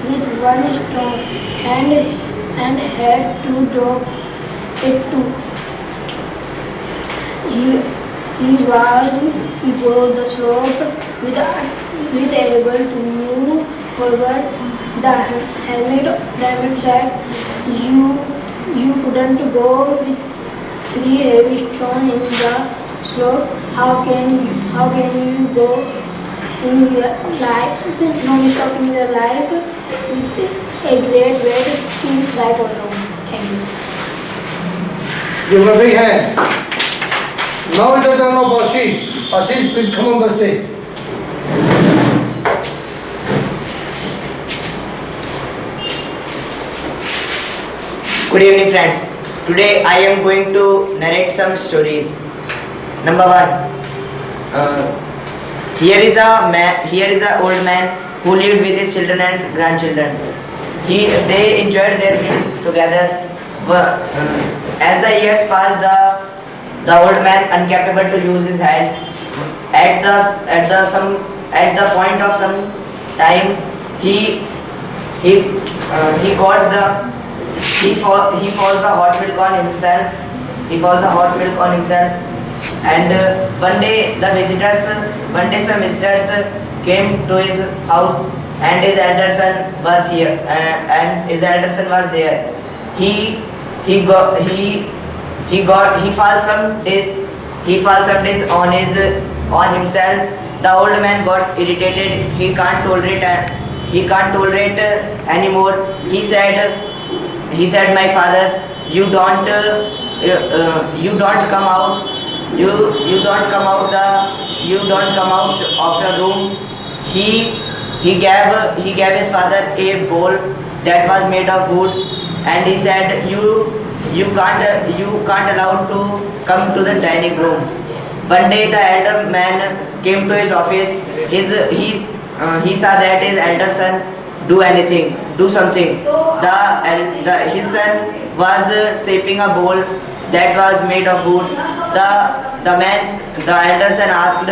with one stone and had to drop it too. He was above the slope with able to move forward. The helmet said, You couldn't go with three heavy stones in the slope. How can you go in your life, non-stop in your life with a great weight seems like alone. Thank you. You were big hand. Now is the turn of Ashish. Ashish, please come on the stage. Good evening, friends. Today I am going to narrate some stories. Number one. Here is a old man who lived with his children and grandchildren. They enjoyed their meals together. As the years passed, the old man, incapable to use his hands, at the point of some time, he falls the hot milk on himself. And one day some visitors came to his house, and his elder son was there. He falls some days on himself. The old man got irritated. He can't tolerate anymore. He said, my father, you don't come out. You don't come out of your room. He gave his father a bowl that was made of wood, and he said, you can't allow to come to the dining room. One day the elder man came to his office. He saw that his elder son do something. His son was shaping a bowl that was made of wood. The elder son asked,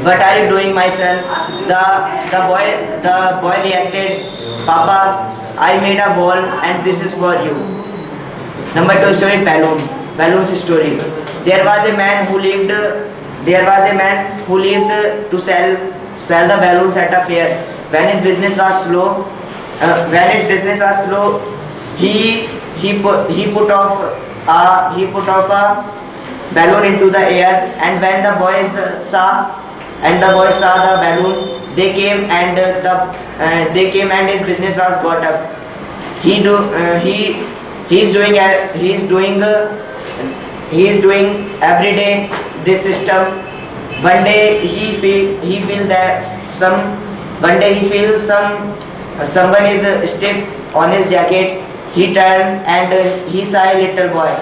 what are you doing, my son? The boy reacted, Papa, I made a ball and this is for you. Number two story, balloons story. There was a man who lived to sell the balloons at a fair. When his business was slow, he put off a balloon into the air, and when the boys saw the balloon, they came and his business was got up. He is doing every day this system. One day he feels someone is stiff on his jacket. He turned and he saw a little boy.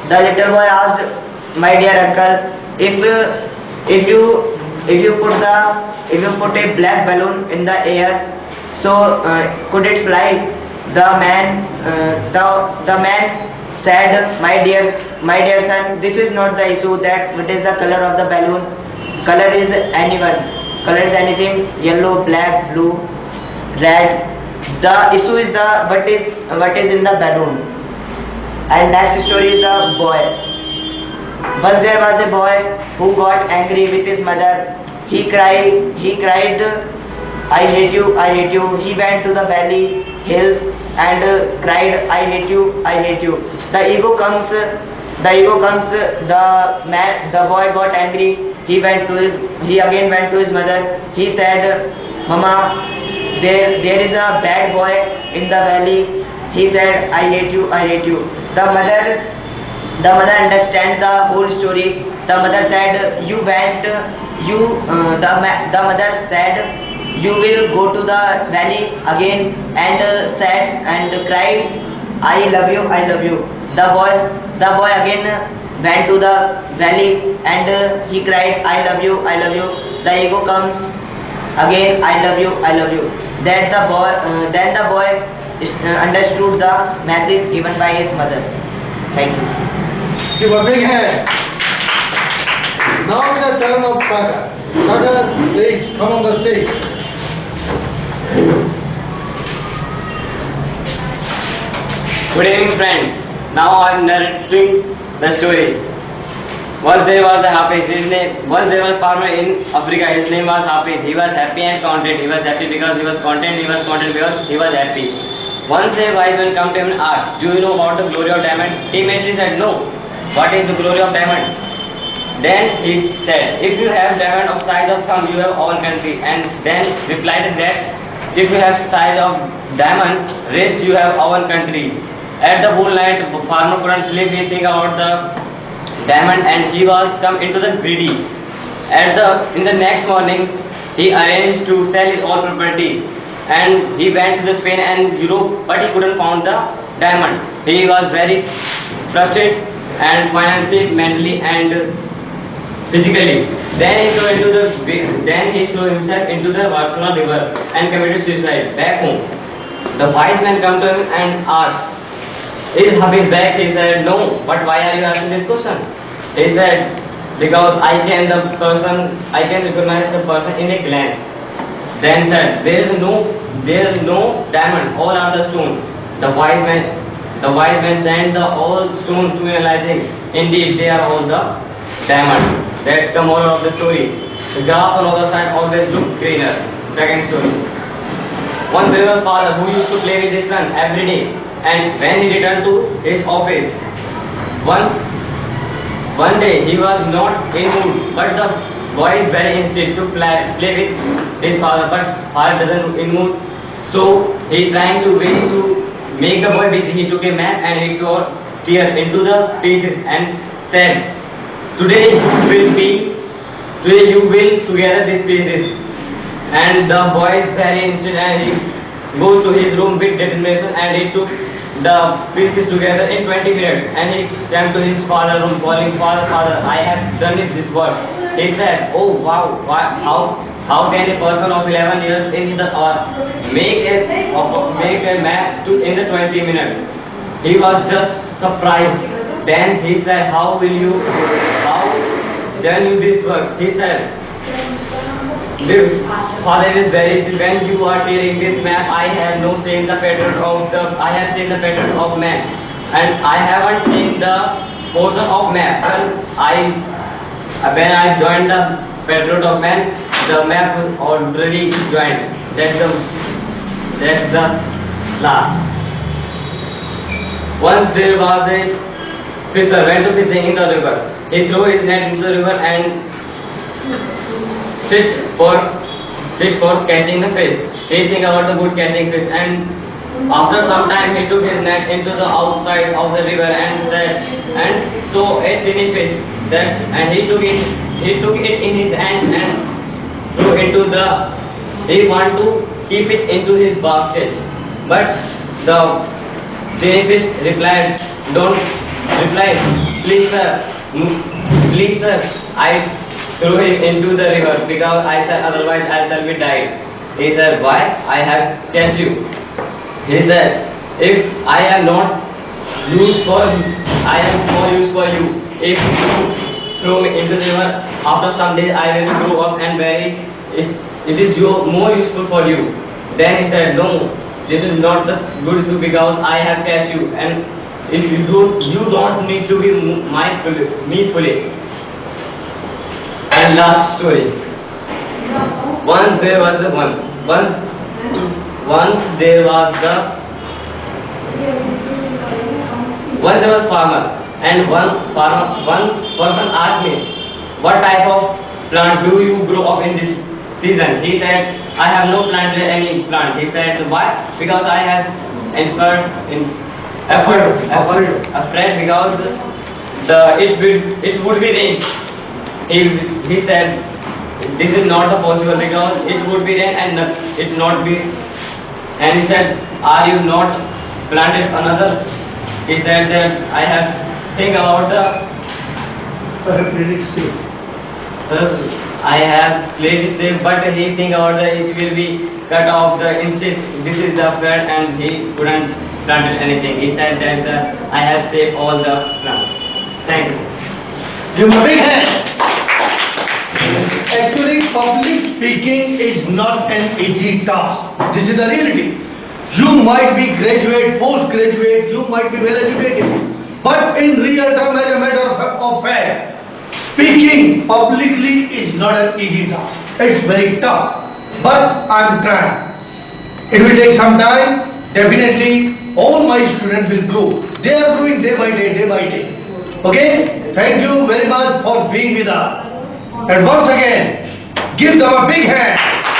The little boy asked, my dear uncle, if you put a black balloon in the air, so could it fly? The man said, my dear son, this is not the issue that what is the color of the balloon. Color is anything, yellow, black, blue, red. The issue is what is in the balloon. And next story is the boy. Once there was a boy who got angry with his mother. He cried, I hate you. He went to the valley, hills, and cried, I hate you. The ego comes. The boy got angry. He again went to his mother. He said, Mama, there is a bad boy in the valley. He said, I hate you. The mother understands the whole story. The mother said, the mother said, you will go to the valley again, and said and cried, I love you. The boy again went to the valley and he cried, I love you. The ego comes again, I love you. Then the boy understood the message given by his mother. Thank you. Give a big hand. Now is the turn of Sagar. Sagar, please come on the stage. Good evening, friends. Now I am narrating the story. Once there was a Hafiz. Once there was farmer in Africa. His name was Hafiz. He was happy and content. He was happy because he was content. He was content because he was happy. Once a wise man came to him and asked, "Do you know about the glory of diamond?" He immediately said, "No. What is the glory of diamond?" Then he said, "If you have diamond of size of thumb, you have all country." And then replied that, "If you have size of diamond, rest you have our country." At the whole night, farmer couldn't sleep. He think about the diamond, and he was come into the greedy. In the next morning, he arranged to sell his all property, and he went to the Spain and Europe, but he couldn't find the diamond. He was very frustrated and financially, mentally, and physically. Then he threw himself into the Barcelona river and committed suicide back home. The wise man come to him and asked, "Is Hafiz back?" He said, "No." "But why are you asking this question?" He said, "Because I can recognize the person in a glance." Then said, there is no diamond, all are the stone." The wise man sent the all stone to analyzing. Indeed, they are all the diamond. That's the moral of the story. The grass on the other side always looks greener. Second story. Once there was a father who used to play with his son every day, and when he returned to his office, one day he was not in mood, but the boy is very insistent to play with his father, but father doesn't in mood. So he trying to make the boy busy. He took a mat and he tore tear into the pieces and said, "Today you will together these pieces." And the boy is very insistent, and he goes to his room with determination, and he took the pieces together in 20 minutes, and he came to his father's room calling, "Father, I have done this work." He said, "Oh wow, how can a person of 11 years in the hour make a map in the 20 minutes? He was just surprised. Then he said, how done you this work?" He said, "This father is very, when you are tearing this map, I have no seen the pattern I have seen the pattern of man, and I haven't seen the portion of map. When I joined the pattern of man, the map was already joined." That's the last. Once there was a fisher went to fishing in the river. He threw his net into the river and sit for catching the fish. He think about the good catching fish, and after some time he took his net into the outside of the river and saw a tiny fish. And he took it in his hand and threw into the. He want to keep it into his basket, but the tiny fish replied, "Please sir, I threw it into the river because I said otherwise I shall be died." He said, "Why? I have catch you." He said, "If I am not used for you, I am more use for you. If you throw me into the river, after some days I will grow up and bury it. It is more useful for you." Then he said, "No, this is not the good issue because I have catch you, and if you don't need to be me foolish." And last story. Once there was farmer, and one person asked me, "What type of plant do you grow up in this season?" He said, "I have no plant any plant." He said, "Why?" "Because I have afraid because it would be rain." He said, "This is not possible because it would be rain and it not be." And he said, "Are you not planted another?" He said that I have think about the. I have played it safe, but he think about that it will be cut off the insist. This is the plant, and he couldn't plant anything. He said that I have saved all the plants. Thanks. You big hand. Actually, public speaking is not an easy task. This is the reality. You might be graduate, postgraduate, you might be well educated. But in real term, as a matter of fact, speaking publicly is not an easy task. It's very tough. But I'm trying. It will take some time. Definitely, all my students will grow. They are growing day by day, day by day. Okay? Thank you very much for being with us. And once again, give them a big hand.